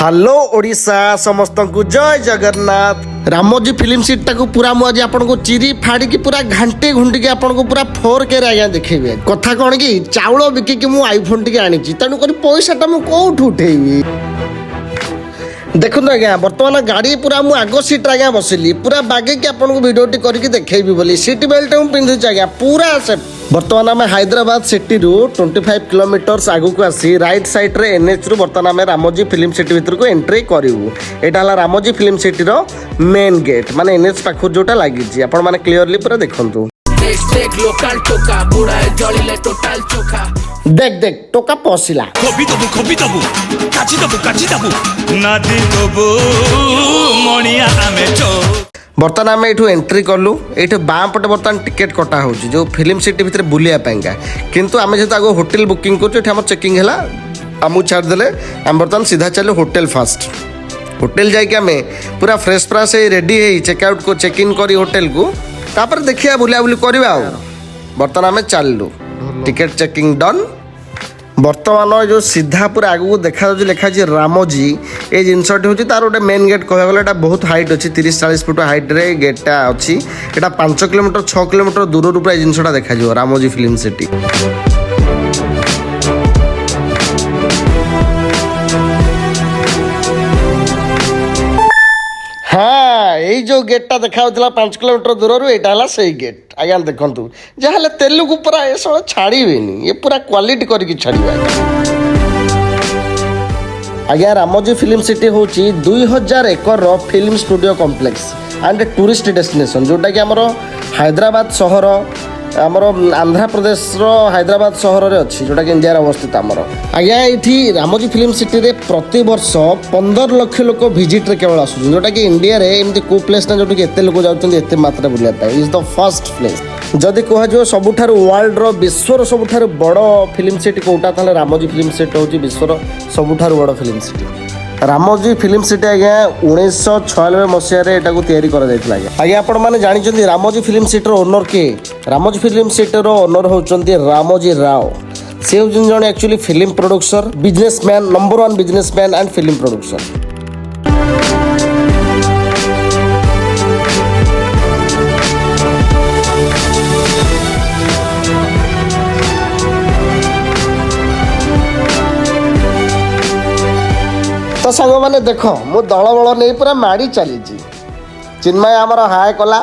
Hello Odisha समस्त को जय जगन्नाथ। रामोजी फिल्म सीट टाक पूरा मुझे आपको चिरी फाड़ी की पूरा घंटे घुंटी के आपको पूरा 4K रे आज्ञा देखेबे। कथा कौन कि चाउल बिकिकी मु आईफोन टी आनी तेणुक पैसाटा मुझे कौट उठेबी। देखो आज्ञा बर्तमान गाड़ी पूरा मु आग सीट आज्ञा बसिली पूरा बागेकी आपको भिडियो करके देखेबी बोली सीट बेल्ट मु पिंधुची आज्ञा पूरा सेफ। बर्तमान आम हैदराबाद सिटी रु 25 किलोमीटर आगु को आसी राइट साइड रे एनएच रु बर्तमान आम रामोजी फिल्म सिटी भीतर को एंट्री करूँ। यहाँ रामोजी फिल्म सिटी रो मेन गेट माने एनएच पाखु जोटा लगी आपण माने क्लियरली पूरा देखंतु। देख देख टोका पसिला बर्तमान आम ये एंट्री कलु ये बाँ पटे बर्तमान टिकेट कटा हो जो फिल्म सिटी भितर बुलिया किंतु आम जेहतु आगे होटेल बुकिंग कर चेकिंग है आमको छाड़देले आम बर्तमान सीधा चलो होटेल फास्ट होटेल जाके पूरा फ्रेश फ्राश रेडी है चेकआउट को चेक इन करी होटेल को तापर देखिए बुला बुली करवा बर्तमान आम चलू टिकेट चेकिंग डन। बर्तमान जो सीधा पूरा आगू देखा लिखा रामोजी ये जिनसटी हूँ तार गोटे मेन गेट कह गला बहुत हाइट अच्छी 30-40 फुट हाइट रे गेटा अच्छी यहाँ 5 किलोमीटर 6 किलोमीटर दूर पूरा जिनसा देखा रामोजी फिल्म सिटी। हाँ ये जो गेटा देखा 5 किलोमीटर दूर यहाँ से गेट आज्ञा देखु जहाँ तेलुगु पूरा ये सब छाड़े ये पूरा क्वालिटी करके छाड़े आज्ञा। रामोजी फिल्म सिटी हूँ 2000 acre film studio complex and tourist destination जोटा कि आमर हैदराबाद सहर आमर आंध्र प्रदेश हैदराबाद सहर रे अच्छी जोटा कि इंडिया अवस्थित आमर आज्ञा। ये रामोजी फिल्म सिटी रे प्रति वर्ष 15 लाख लोक विजिट रे केवल आसुछन जोटा कि इंडिया रे एमती को प्लेस ना जोटा कि एते लोक जाउछन एते मात्रा बुलिया पाए इज द फर्स्ट प्लेस। जदि कह जो सबुठार वर्ल्ड रो विश्वर सबुठार बड़ फिल्म सिटी कोटा ताले रामोजी फिल्म सिटी होची विश्वर सबुठार बड़ film city. Ramoji film city आज्ञा 1996 मसीह तैयारी आज्ञा आपण मैंने जानते रामोजी फिल्म सिटी ओनर किए रामोजी फिल्म सिटी ओनर होती रामोजी राव से जन actually film producer businessman number 1 businessman and film producer. तो सांग मैंने देख मु दल बल नहीं पूरा माड़ी चली चिन्मय आमर हाय कला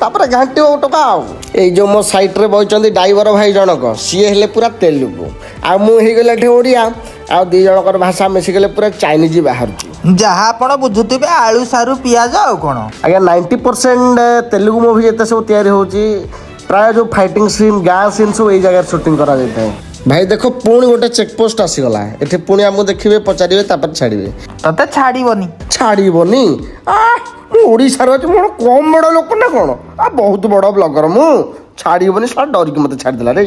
तापर घाटी टोका आई जो मो साइट रे बही ड्राइवर भाई जनक सी हेले पूरा तेलुगु आ मुझे ओडिया आ दी जनकर भाषा मिसिगले पूरा चाइनीज बाहर जहाँ आप बुझुवे आलू सारू पियाज आउ कौन आज्ञा 90% तेलुगु मुवी जिते सब तैयारी होची प्राय जो फाइटिंग सीन गाँ सीन सब यही जगह शूटिंग करा जाता है। भाई देखो पुणी गोटे चेकपोस्ट आसीगला एठी पुणी आमको देखिए पचारे तापर छाड़े तते छाड़बनी ओडिशार मोर कम बड़ लोक ना कौन आ बहुत बड़ ब्लॉगर मु छाड़बनी सारा डरिक मत छाड़देला रे।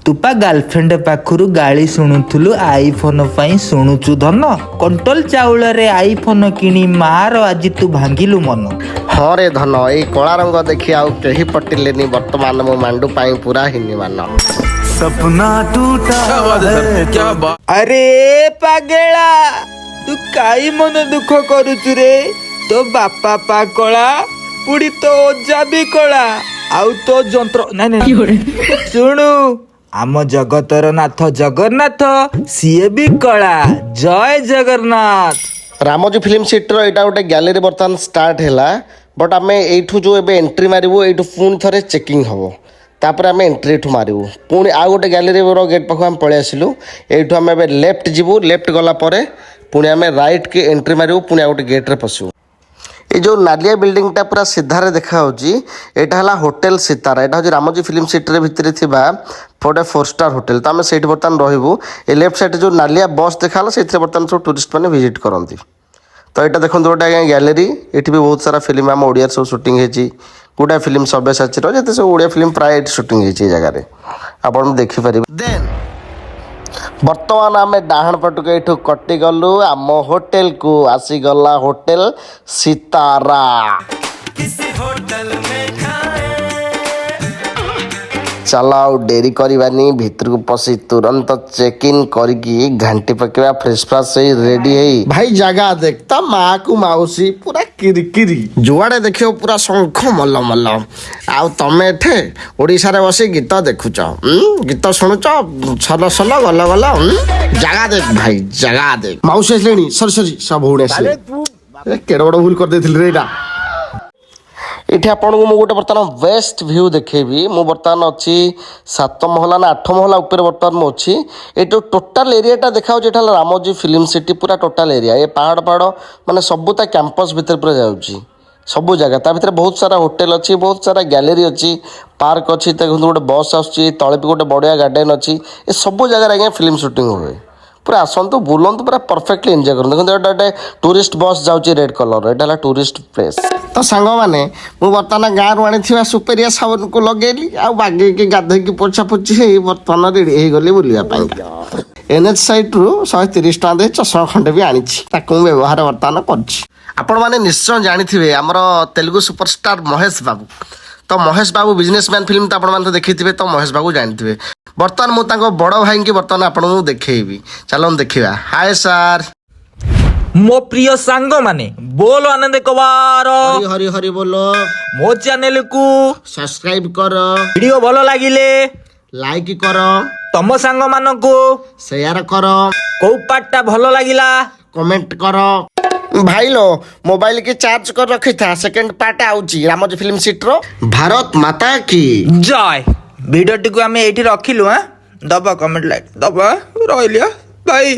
तुपा गर्लफ्रेंड पाखरु गाली शुणुथुलु आईफोन पई शुणुचु धन कंट्रोल चाउल रे आईफोन किनी मार आज तू भांगिलु मन। हाँ रे धन ये कला रंग देखी आउ कहीं पटिलेनी वर्तमान मो मांडू पाई पूरा हिनी मान सपना टूटा है क्या बात। अरे पागेला तू काई मन दुख करूचु रे तो बापा पाकला पुड़ी तो ओजा भी कला आउ तो जंत्र नहीं शुणु आम जगतर नाथ जगन्नाथ सीए भी कला जय जगन्नाथ। रामोजी फिल्म सिटी यहाँ गोटे गैलेरी बर्तमान स्टार्ट है बट आम यू जो एंट्री मारू यू पुणी थे चेकिंग हम तापर आम एंट्री एठू मारू पुणी आउ गोटे गैलेरी गेट पाखु आम पलि आसिलु यू आम लेफ्ट जीवु लेफ्ट गलापर पुणी आम रईट के एंट्री मारू पुणी आ गोटे गेट्रे पशु ये जो नालिया बिल्डिंगटा पूरा सीधारे देखा यहाँ है होटेल सितारा यहाँ हूँ रामोजी फिल्म सिटी भितर गोटे 4 स्टार होटेल तो आम से बर्तमान रही ये लेफ्ट साइड जो नालिया बस देखा से बर्तमान सब टूरिस्ट मैंने विजिट करती। तो यहाँ देखो गोटे आज्ञा गैलेरी ये भी बहुत सारा फिल्म आम ओडिया सब सुटिंग होती गुड़ा फिल्म सब्यसाचीर जिते सब ओडिया फिल्म प्राय सुटिंग होती जगह आप देखिपारे। देन बर्तमान आम डाहाण पटक यू कटिगलु आम होटेल को आसीगला होटेल सितारा ଚାଲ ଆଉ ଡେରି କରିବାନି, ଭିତରକୁ ପଶି ତୁରନ୍ତ ଚେକ୍ ଇନ୍ କରିକି ଘାଣ୍ଟି ପକେଇବା ଫ୍ରେଶ୍ ଫ୍ରାସ୍ ହେଇ ରେଡି ହେଇ। ଭାଇ ଜାଗା ଦେଖ, ତା ମାକୁ ମାଉସୀ ପୁରା କିରିକିରି, ଯୁଆଡେ ଦେଖିବ ପୁରା ଶଙ୍ଖ ମଲ ମଲ। ଆଉ ତମେ ଏଠେ ଓଡ଼ିଶାରେ ବସି ଗୀତ ଦେଖୁଛ, ଗୀତ ଶୁଣୁଛ, ସଲ ସଲ ଗଲ ଗଲ। ଜାଗା ଦେଖ ଭାଇ, ଜାଗା ଦେଖ। ମାଉସୀ ଆସିଲେଣି, ସରି ସବୁ ଭଉଣୀ ଆସିଲେ। କେଡେ ବଡ଼ ଭୁଲ କରିଦେଇଥିଲି ରେ ଏଇଟା। ଏଠି ଆପଣଙ୍କୁ ମୁଁ ଗୋଟେ ବର୍ତ୍ତମାନ ବେଷ୍ଟ ଭ୍ୟୁ ଦେଖେଇବି। ମୁଁ ବର୍ତ୍ତମାନ ଅଛି 7 ମହଲା ନା 8 ମହଲା ଉପରେ ବର୍ତ୍ତମାନ ମୁଁ ଅଛି। ଏଇଠୁ ଟୋଟାଲ ଏରିଆଟା ଦେଖାଯାଉଛି, ଏଇଟା ହେଲା ରାମୋଜୀ ଫିଲ୍ମ ସିଟି, ପୁରା ଟୋଟାଲ ଏରିଆ। ଏ ପାହାଡ଼ ମାନେ ସବୁ ତା କ୍ୟାମ୍ପସ୍ ଭିତରେ ପୁରା ଯାଉଛି, ସବୁ ଜାଗା। ତା ଭିତରେ ବହୁତ ସାରା ହୋଟେଲ ଅଛି, ବହୁତ ସାରା ଗ୍ୟାଲେରୀ ଅଛି, ପାର୍କ ଅଛି। ଦେଖନ୍ତୁ ଗୋଟେ ବସ୍ ଆସୁଛି, ତଳେ ବି ଗୋଟେ ବଢ଼ିଆ ଗାର୍ଡେନ୍ ଅଛି। ଏ ସବୁ ଜାଗାରେ ଆଜ୍ଞା ଫିଲ୍ମ ସୁଟିଂ ହୁଏ। ପୁରା ଆସନ୍ତୁ, ବୁଲନ୍ତୁ, ପୁରା ପରଫେକ୍ଟଲି ଏନ୍ଜୟ କରନ୍ତୁ। ଦେଖନ୍ତୁ ଏଇଟା ଗୋଟେ ଟୁରିଷ୍ଟ ବସ୍ ଯାଉଛି ରେଡ୍ କଲର୍, ଏଇଟା ହେଲା ଟୁରିଷ୍ଟ ପ୍ଲେସ୍। ତ ସାଙ୍ଗମାନେ, ମୁଁ ବର୍ତ୍ତମାନ ଗାଁରୁ ଆଣିଥିବା ସୁପେରିଆ ସାବୁନକୁ ଲଗେଇଲି, ଆଉ ବାଗେଇକି ଗାଧୋଇକି ପୋଛାପୋଛି ହେଇ ବର୍ତ୍ତମାନ ରେଡ଼ି ହେଇଗଲି ବୁଲିବା ପାଇଁ। NH ସାଇଟ୍ରୁ 130 ଟଙ୍କା ଦେଇ ଚଷମା ଖଣ୍ଡେ ବି ଆଣିଛି, ତାକୁ ମୁଁ ବ୍ୟବହାର ବର୍ତ୍ତମାନ କରୁଛି। ଆପଣମାନେ ନିଶ୍ଚୟ ଜାଣିଥିବେ ଆମର ତେଲୁଗୁ ସୁପରଷ୍ଟାର ମହେଶ ବାବୁ। ତ ମହେଶ ବାବୁ ବିଜନେସମ୍ୟାନ୍ ଫିଲ୍ମ ତ ଆପଣମାନେ ତ ଦେଖିଥିବେ, ତ ମହେଶ ବାବୁ ଜାଣିଥିବେ। ବର୍ତ୍ତମାନ ମୁଁ ତାଙ୍କ ବଡ଼ ଭାଇଙ୍କି ବର୍ତ୍ତମାନ ଆପଣଙ୍କୁ ଦେଖେଇବି, ଚାଲନ୍ତୁ ଦେଖିବା। ହାଏ ସାର୍। ମୋ ପ୍ରିୟ ସାଙ୍ଗମାନେ, ବୋଲ ଆନନ୍ଦ କବାର ହରି ହରି ହରି ବୋଲ। ମୋ ଚ୍ୟାନେଲକୁ ସବସ୍କ୍ରାଇବ କର, ଭିଡ଼ିଓ ଭଲ ଲାଗିଲେ ଲାଇକ୍ କର, ତମ ସାଙ୍ଗମାନଙ୍କୁ ସେୟାର କର, କୋଉ ପାର୍ଟଟା ଭଲ ଲାଗିଲା କମେଣ୍ଟ କର। ଭାଇଲୋ, ମୋବାଇଲ କି ଚାର୍ଜ କରି ରଖିଥା, ସେକେଣ୍ଡ ପାର୍ଟ ଆଉଛି ରାମୋଜୀ ଫିଲ୍ମ ସିଟ୍ର। ଭାରତ ମାତା କି ଜୟ। ଭିଡ଼ିଓଟିକୁ ଆମେ ଏଇଠି ରଖିଲୁ। ଦବ କମେଣ୍ଟ ଲାଇକ୍ ଦବ, ରହିଲି ବାଇ।